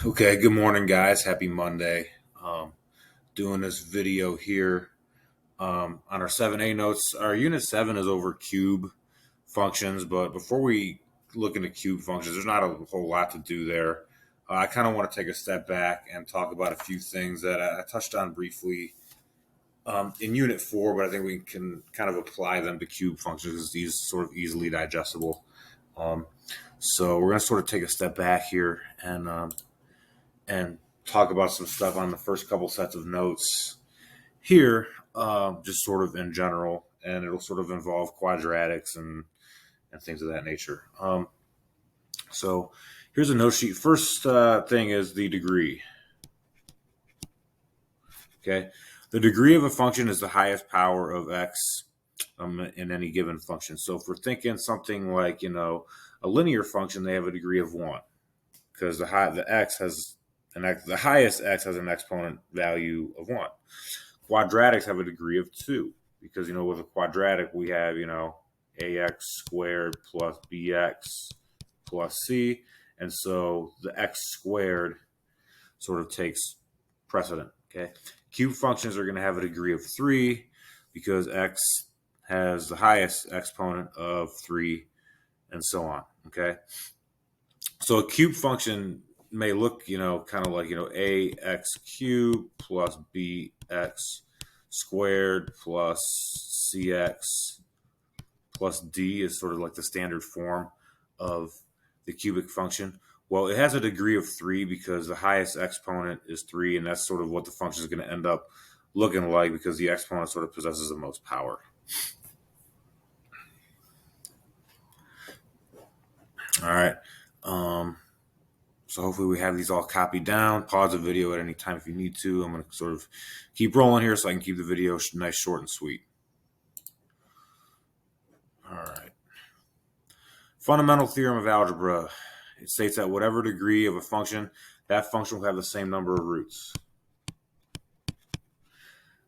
Okay, good morning, guys. Happy Monday. Doing this video here on our 7A notes. Our unit 7 is over cube functions, but before we look into cube functions, there's not a whole lot to do there. I kind of want to take a step back and talk about a few things that I touched on briefly in unit 4, but I think we can kind of apply them to cube functions because these sort of easily digestible. So we're going to sort of take a step back here and talk about some stuff on the first couple sets of notes here, just sort of in general, and it'll sort of involve quadratics and things of that nature. So here's a note sheet. First thing is the degree. Okay, the degree of a function is the highest power of x in any given function. So if we're thinking something like, a linear function, they have a degree of 1 because the highest x has an exponent value of 1. Quadratics have a degree of 2 because, with a quadratic, we have, ax squared plus bx plus c. And so the x squared sort of takes precedent, okay? Cube functions are going to have a degree of 3 because x has the highest exponent of 3 and so on, okay? So a cube function may look, kind of like, ax cubed plus bx squared plus cx plus d is sort of like the standard form of the cubic function. Well, it has a degree of 3 because the highest exponent is 3, and that's sort of what the function is going to end up looking like because the exponent sort of possesses the most power. All right. So hopefully we have these all copied down. Pause the video at any time if you need to. I'm going to sort of keep rolling here so I can keep the video nice, short, and sweet. All right. Fundamental theorem of algebra. It states that whatever degree of a function, that function will have the same number of roots.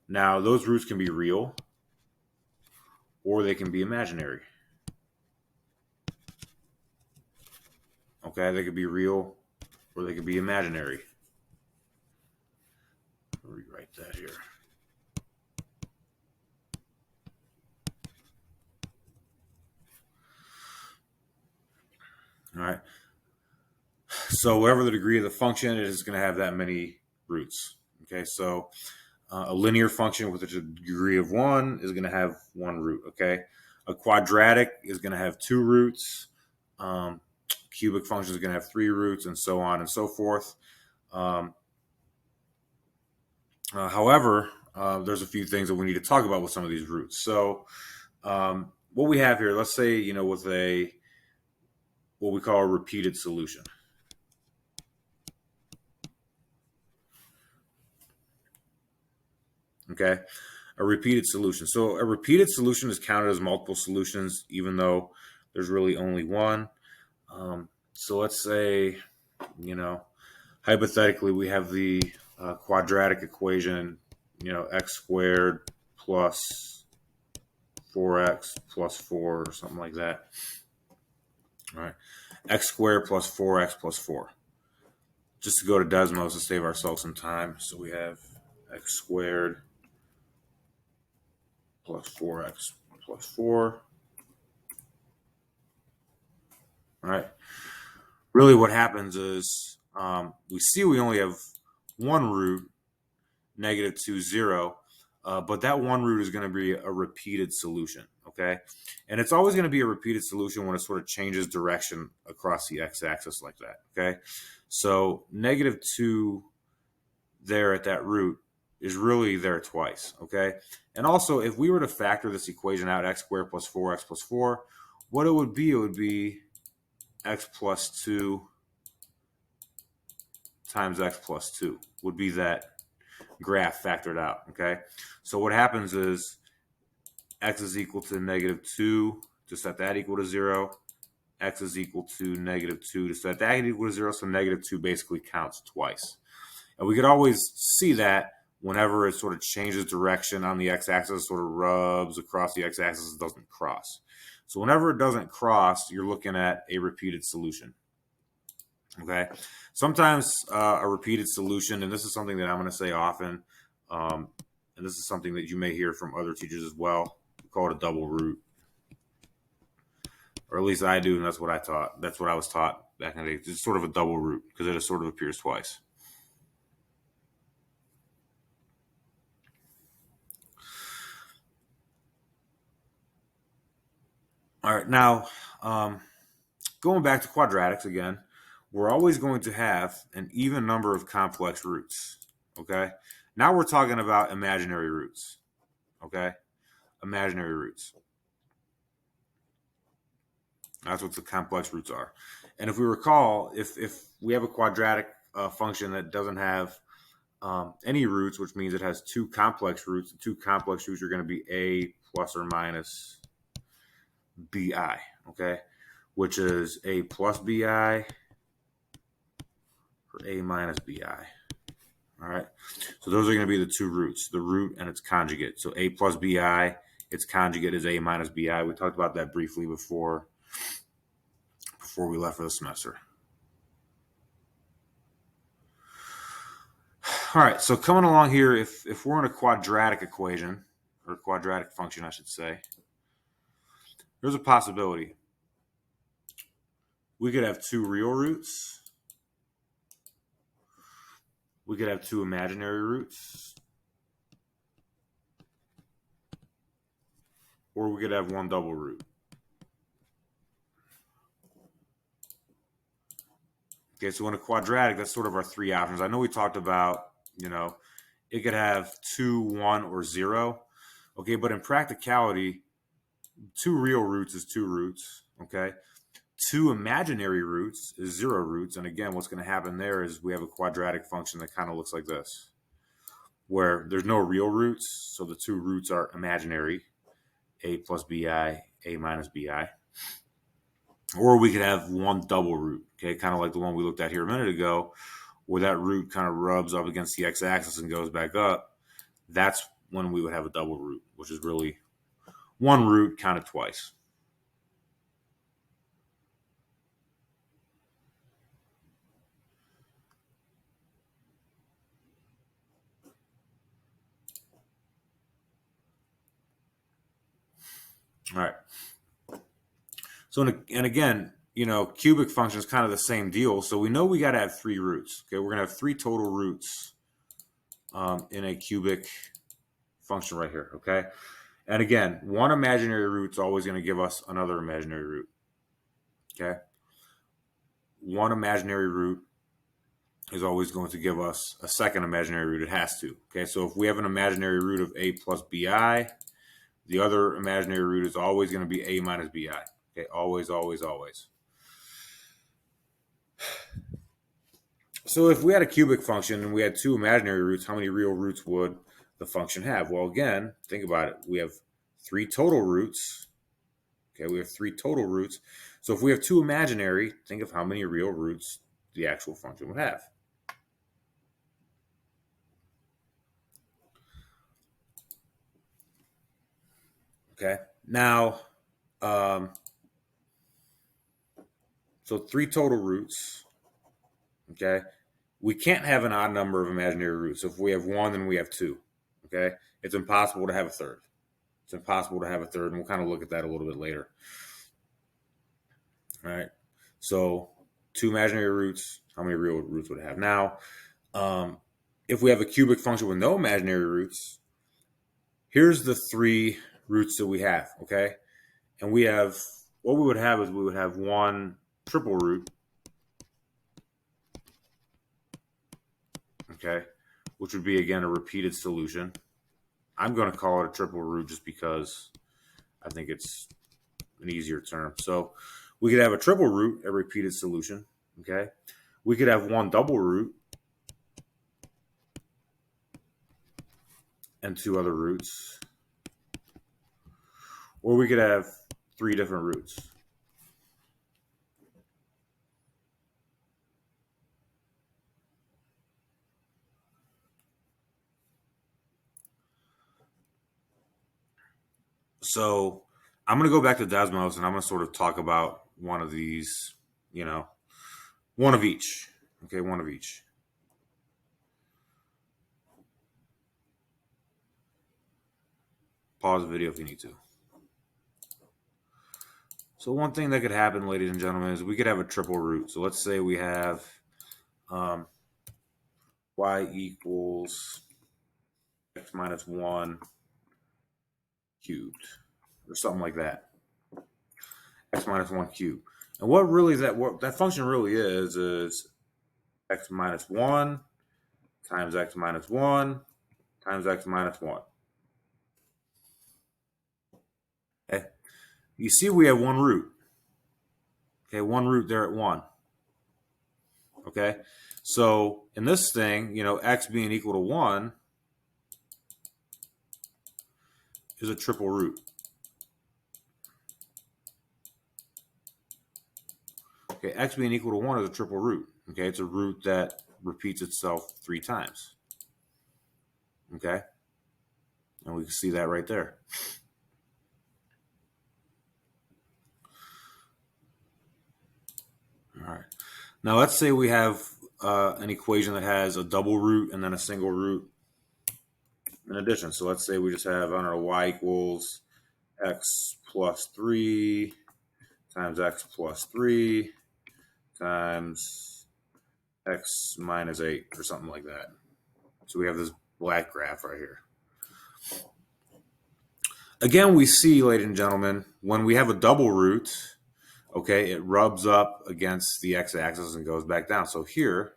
Now, those roots can be real or they can be imaginary. Okay, they could be real or they could be imaginary. I'll rewrite that here. All right. So whatever the degree of the function, it is going to have that many roots. Okay, so a linear function with a degree of 1 is going to have 1 root. Okay, a quadratic is going to have 2 roots. Cubic function is going to have 3 roots, and so on and so forth. However, there's a few things that we need to talk about with some of these roots. So what we have here, let's say, with what we call a repeated solution. Okay, a repeated solution. So a repeated solution is counted as multiple solutions, even though there's really only one. So let's say, hypothetically, we have the quadratic equation, x squared plus 4x plus 4 or something like that. All right, x squared plus 4x plus 4. Just to go to Desmos to save ourselves some time. So we have x squared plus 4x plus 4. All right. Really what happens is we see we only have one root, -2, 0, but that one root is going to be a repeated solution, okay? And it's always going to be a repeated solution when it sort of changes direction across the x-axis like that, okay? So -2 there at that root is really there twice, okay? And also, if we were to factor this equation out, x squared plus 4x plus 4, what it would be x plus 2 times x plus 2 would be that graph factored out, okay? So what happens is x is equal to -2 to set that equal to 0. X is equal to -2 to set that equal to 0. So -2 basically counts twice. And we could always see that whenever it sort of changes direction on the x-axis, sort of rubs across the x-axis, it doesn't cross. So whenever it doesn't cross, you're looking at a repeated solution. Okay. Sometimes a repeated solution, and this is something that I'm going to say often, and this is something that you may hear from other teachers as well. We call it a double root, or at least I do, and that's what I taught. That's what I was taught back in the day. It's sort of a double root because it just sort of appears twice. All right, now going back to quadratics again, we're always going to have an even number of complex roots. Okay, now we're talking about imaginary roots. Okay, imaginary roots. That's what the complex roots are. And if we recall, if we have a quadratic function that doesn't have any roots, which means it has two complex roots, the two complex roots are going to be a plus or minus bi, okay? Which is a plus bi or a minus bi. All right. So those are going to be the two roots, the root and its conjugate. So a plus bi, its conjugate is a minus bi. We talked about that briefly before we left for the semester. All right, so coming along here, if we're in a quadratic equation, or quadratic function, I should say, there's a possibility. We could have two real roots. We could have two imaginary roots. Or we could have one double root. Okay, so in a quadratic, that's sort of our three options. I know we talked about, it could have 2, 1, or 0. Okay, but in practicality, two real roots is two roots. Okay, two imaginary roots is 0 roots. And again, what's going to happen there is we have a quadratic function that kind of looks like this, where there's no real roots. So the two roots are imaginary, a plus bi, a minus bi. Or we could have one double root, okay, kind of like the one we looked at here a minute ago, where that root kind of rubs up against the x-axis and goes back up. That's when we would have a double root, which is really one root counted twice. All right. So, and again, cubic function is kind of the same deal. So we know we got to have three roots. Okay, we're going to have three total roots in a cubic function right here. Okay, and again, one imaginary root is always going to give us another imaginary root. Okay, one imaginary root is always going to give us a second imaginary root. It has to. Okay, so if we have an imaginary root of a plus bi, the other imaginary root is always going to be a minus bi. Okay, always, always, always. So if we had a cubic function and we had two imaginary roots, how many real roots would the function have? Well, again, think about it. We have three total roots. Okay, we have three total roots. So if we have two imaginary, think of how many real roots the actual function would have. Okay, now, so three total roots. Okay, we can't have an odd number of imaginary roots. So if we have one, then we have two. Okay, it's impossible to have a third. It's impossible to have a third, and we'll kind of look at that a little bit later. All right, so two imaginary roots, how many real roots would it have? Now, if we have a cubic function with no imaginary roots, here's the three roots that we have, okay? And we have, what we would have is we would have one triple root, okay, which would be, again, a repeated solution. I'm going to call it a triple root just because I think it's an easier term. So we could have a triple root, a repeated solution, okay? We could have one double root and two other roots. Or we could have three different roots. So I'm going to go back to Desmos and I'm going to sort of talk about one of these, One of each. Okay, one of each. Pause the video if you need to. So one thing that could happen, ladies and gentlemen, is we could have a triple root. So let's say we have y equals x minus 1 cubed, or something like that. X minus 1 cubed. And what really is that? What that function really is x minus 1 times x minus 1 times x minus 1. Okay. You see we have one root. Okay, one root there at 1. Okay. So in this thing, x being equal to 1 is a triple root. Okay, x being equal to 1 is a triple root. Okay, it's a root that repeats itself 3 times. Okay, and we can see that right there. All right. Now let's say we have an equation that has a double root and then a single root in addition. So let's say we just have, I don't know, y equals x plus 3 times x plus 3 times x minus 8 or something like that. So we have this black graph right here. Again, we see, ladies and gentlemen, when we have a double root, okay, it rubs up against the x-axis and goes back down. So here,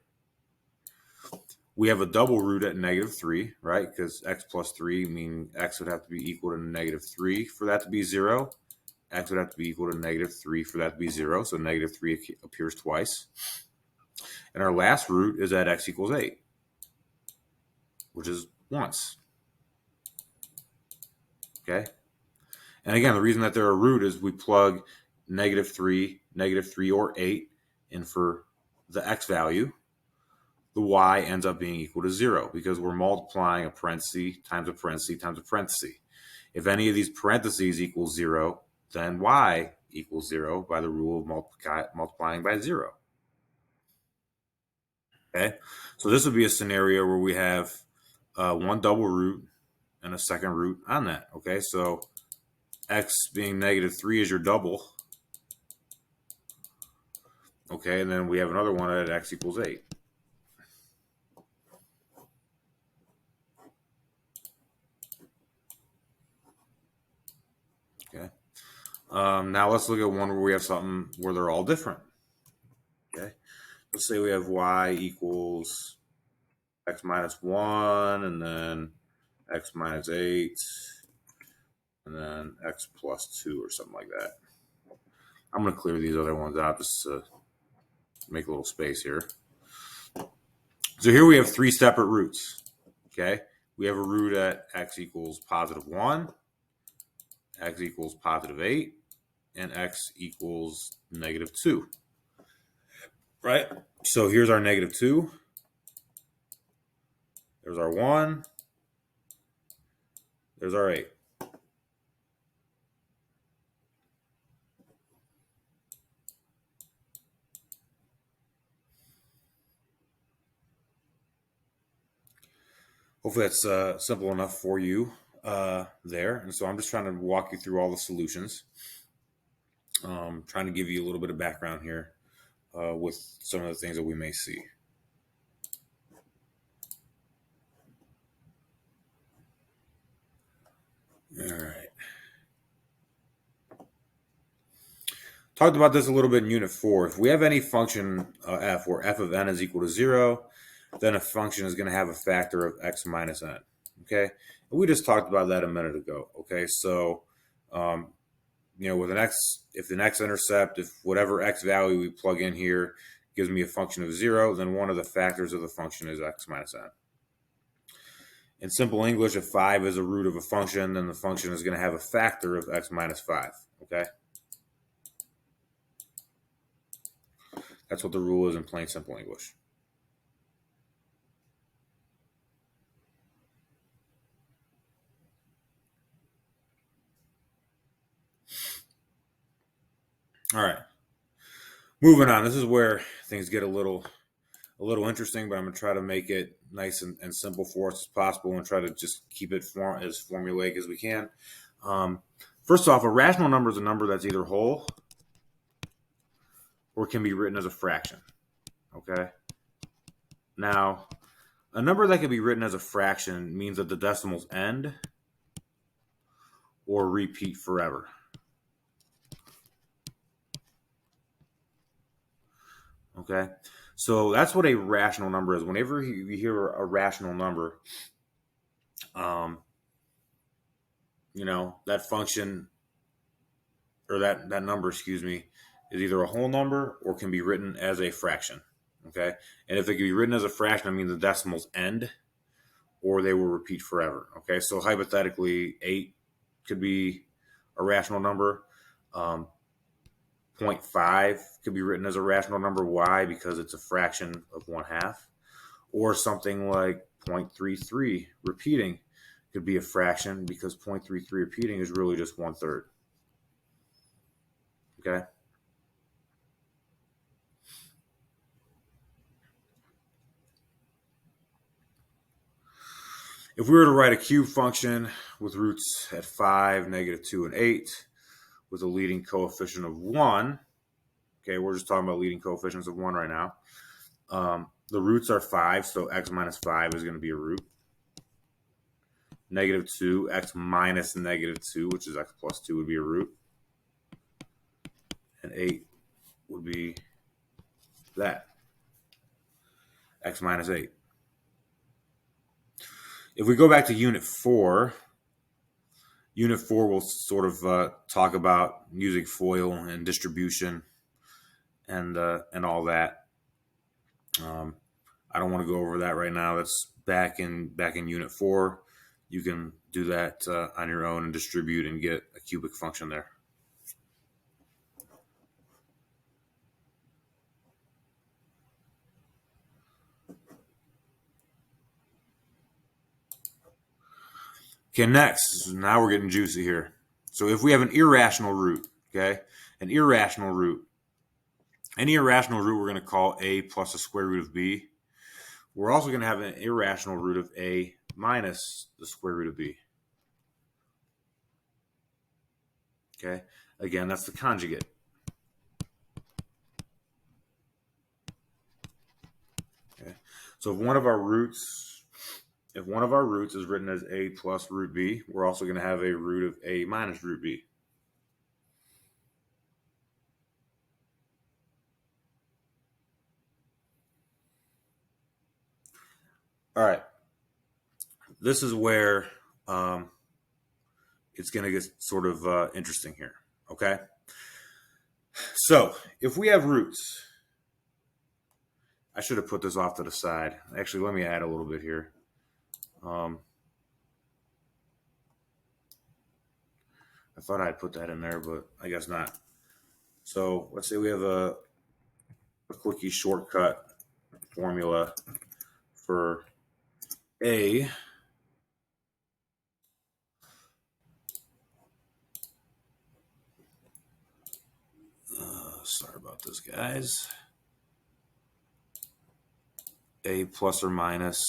we have a double root at -3, right? Because x plus 3 means x would have to be equal to -3 for that to be 0. X would have to be equal to -3 for that to be 0. So -3 appears twice. And our last root is at x equals 8, which is once. Okay? And again, the reason that they're a root is we plug -3, or 8 in for the x value. The y ends up being equal to 0 because we're multiplying a parenthesis times a parenthesis times a parenthesis. If any of these parentheses equals 0, then y equals 0 by the rule of multiplying by 0. Okay, so this would be a scenario where we have one double root and a second root on that. Okay, so x being -3 is your double. Okay, and then we have another one at x equals 8. Okay. Now let's look at one where we have something where they're all different. Okay. Let's say we have y equals x minus 1, and then x minus 8, and then x plus 2, or something like that. I'm going to clear these other ones out just to make a little space here. So here we have 3 separate roots. Okay. We have a root at x equals +1, x equals +8, and x equals -2. Right? So here's our -2. There's our 1. There's our 8. Hopefully that's simple enough for you there. And so I'm just trying to walk you through all the solutions. Trying to give you a little bit of background here with some of the things that we may see. All right. Talked about this a little bit in Unit 4. If we have any function f where f of n is equal to 0, then a function is going to have a factor of x minus n. Okay? And we just talked about that a minute ago. Okay? So, with an x, if an x-intercept, if whatever x value we plug in here gives me a function of 0, then one of the factors of the function is x minus n. In simple English, if 5 is a root of a function, then the function is going to have a factor of x minus 5. Okay? That's what the rule is in plain simple English. All right. Moving on, this is where things get a little interesting, but I'm going to try to make it nice and simple for us as possible and try to just keep it as formulaic as we can. First off, a rational number is a number that's either whole or can be written as a fraction. Okay? Now, a number that can be written as a fraction means that the decimals end or repeat forever. Okay? So that's what a rational number is. Whenever you hear a rational number, that function or that number, excuse me, is either a whole number or can be written as a fraction. Okay? And if it can be written as a fraction, that means the decimals end or they will repeat forever. Okay? So hypothetically, 8 could be a rational number. 0.5 could be written as a rational number. Why? Because it's a fraction of 1/2. Or something like 0.33 repeating could be a fraction because 0.33 repeating is really just 1/3. Okay? If we were to write a cube function with roots at 5, -2, and 8 with a leading coefficient of 1, okay, we're just talking about leading coefficients of 1 right now. The roots are 5, so x minus 5 is going to be a root. -2, x minus -2, which is x plus 2, would be a root. And 8 would be that, x minus 8. If we go back to Unit 4, Unit 4 will sort of talk about using FOIL and distribution and all that. I don't want to go over that right now. That's back in Unit 4. You can do that on your own and distribute and get a cubic function there. Okay, next, now we're getting juicy here. So if we have an irrational root, okay, any irrational root we're going to call a plus the square root of b. We're also going to have an irrational root of a minus the square root of b. Okay, again, that's the conjugate. Okay, so if one of our roots is written as a plus root b, we're also going to have a root of a minus root b. All right, this is where it's going to get sort of interesting here, okay? So if we have roots, I should have put this off to the side. Actually, let me add a little bit here. I thought I'd put that in there, but I guess not. So let's say we have a quickie shortcut formula for a. Sorry about this, guys. A plus or minus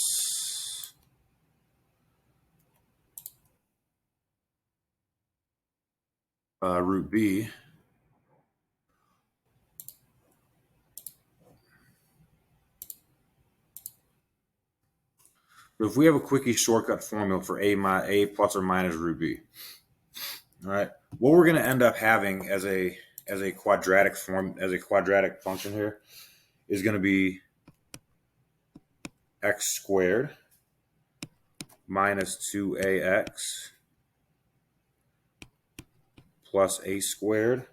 root b. So if we have a quickie shortcut formula for a plus or minus root b, all right, what we're going to end up having as a quadratic function here is going to be x squared minus 2ax plus a squared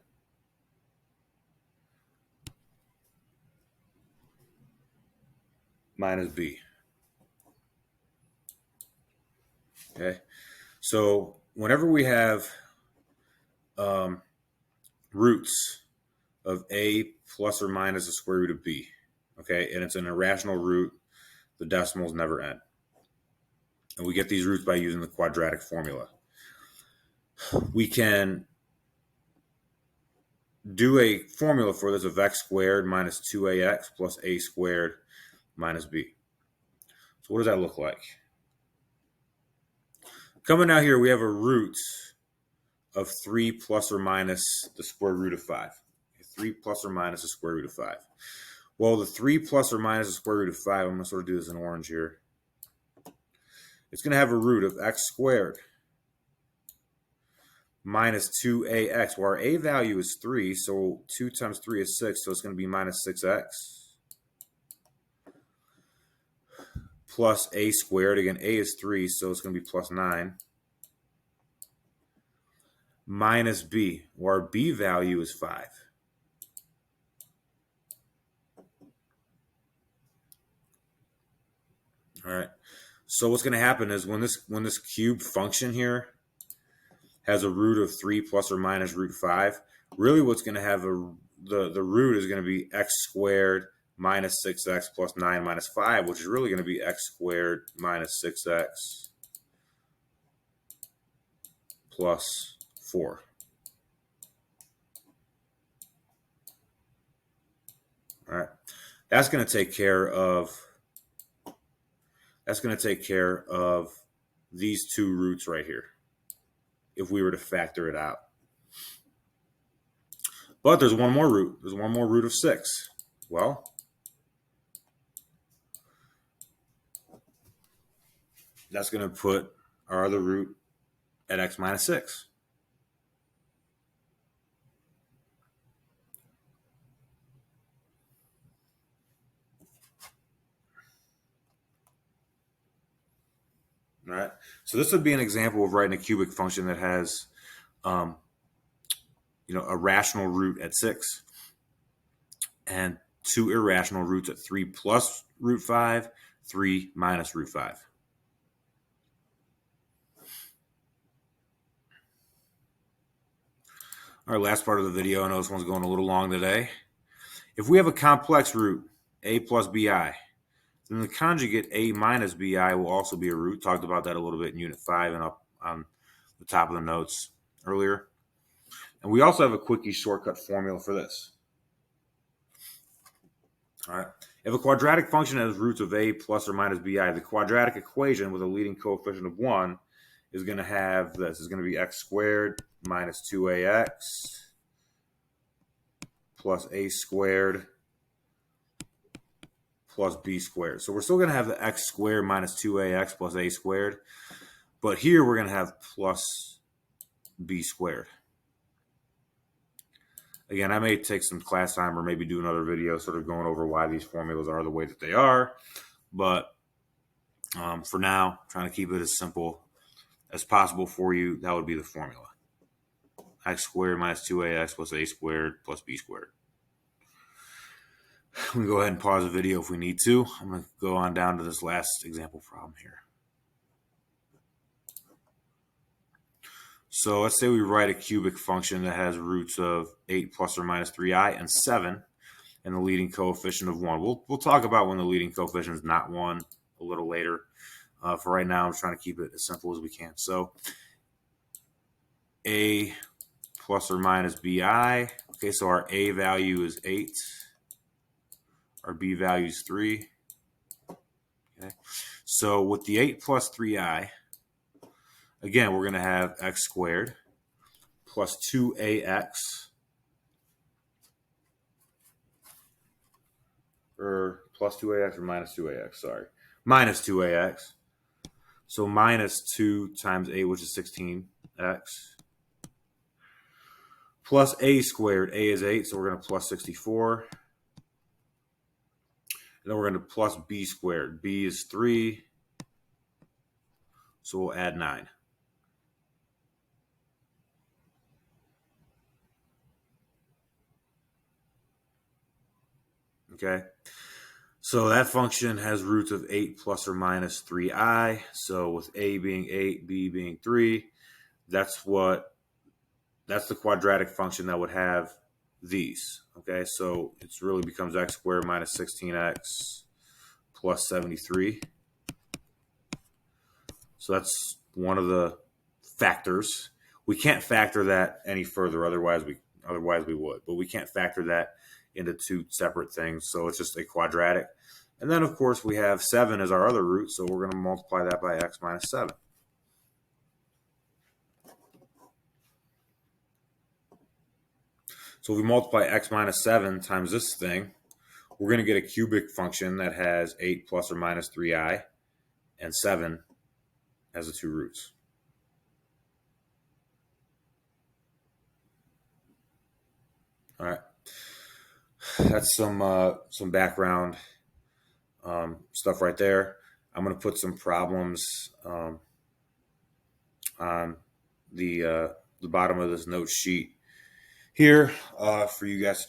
minus b. Okay, so whenever we have roots of a plus or minus the square root of b, okay, and it's an irrational root, the decimals never end. And we get these roots by using the quadratic formula. We can do a formula for this of x squared minus 2ax plus a squared minus b. So what does that look like? Coming out here, we have a root of 3 plus or minus the square root of 5. 3 plus or minus the square root of 5. Well, the 3 plus or minus the square root of 5, I'm going to sort of do this in orange here. It's going to have a root of x squared minus 2ax. Well, our a value is 3, so 2 times 3 is 6, so it's going to be minus 6x. Plus a squared. Again, a is 3, so it's going to be plus 9. Minus b, where our b value is 5. All right. So what's going to happen is when this cube function here has a root of 3 plus or minus root 5, really what's going to have the root is going to be x squared minus 6x plus 9 minus 5, which is really going to be x squared minus 6x plus 4. All right. That's going to take care of these two roots right here if we were to factor it out. But there's one more root. There's one more root of 6. Well, that's going to put our other root at x minus 6. All right. So this would be an example of writing a cubic function that has, a rational root at 6 and two irrational roots at 3 plus root 5, 3 minus root 5. All right, last part of the video. I know this one's going a little long today. If we have a complex root, a plus bi, then the conjugate a minus bi will also be a root. Talked about that a little bit in Unit 5 and up on the top of the notes earlier. And we also have a quickie shortcut formula for this. All right. If a quadratic function has roots of a plus or minus bi, the quadratic equation with a leading coefficient of 1 is going to have this. It's going to be x squared minus 2ax plus a squared plus b squared. So we're still going to have the x squared minus 2ax plus a squared, but here we're going to have plus b squared. Again, I may take some class time or maybe do another video sort of going over why these formulas are the way that they are, but for now, trying to keep it as simple as possible for you. That would be the formula. X squared minus 2ax plus a squared plus b squared. We can go ahead and pause the video if we need to. I'm going to go on down to this last example problem here. So let's say we write a cubic function that has roots of 8 plus or minus 3i and 7 and the leading coefficient of 1. We'll talk about when the leading coefficient is not 1 a little later. For right now, I'm trying to keep it as simple as we can. So a plus or minus bi. Okay, so our a value is 8. Our b value is 3. Okay, so with the 8 plus 3i, again, we're going to have x squared plus 2ax, or plus 2ax or minus 2ax, sorry. Minus 2ax. So minus 2 times 8, which is 16x. Plus a squared. A is 8, so we're going to plus 64. And then we're going to plus b squared. B is 3, so we'll add 9. Okay, so that function has roots of 8 plus or minus 3i. So with a being 8, b being 3, that's the quadratic function that would have these. Okay, so it really becomes x squared minus 16x plus 73. So that's one of the factors. We can't factor that any further, otherwise Otherwise, we would. But we can't factor that into two separate things. So it's just a quadratic. And then, of course, we have 7 as our other root. So we're going to multiply that by x minus 7. So if we multiply x minus 7 times this thing, we're going to get a cubic function that has 8 plus or minus 3i and 7 as the two roots. All right. That's some background stuff right there. I'm going to put some problems on the bottom of this note sheet here for you guys to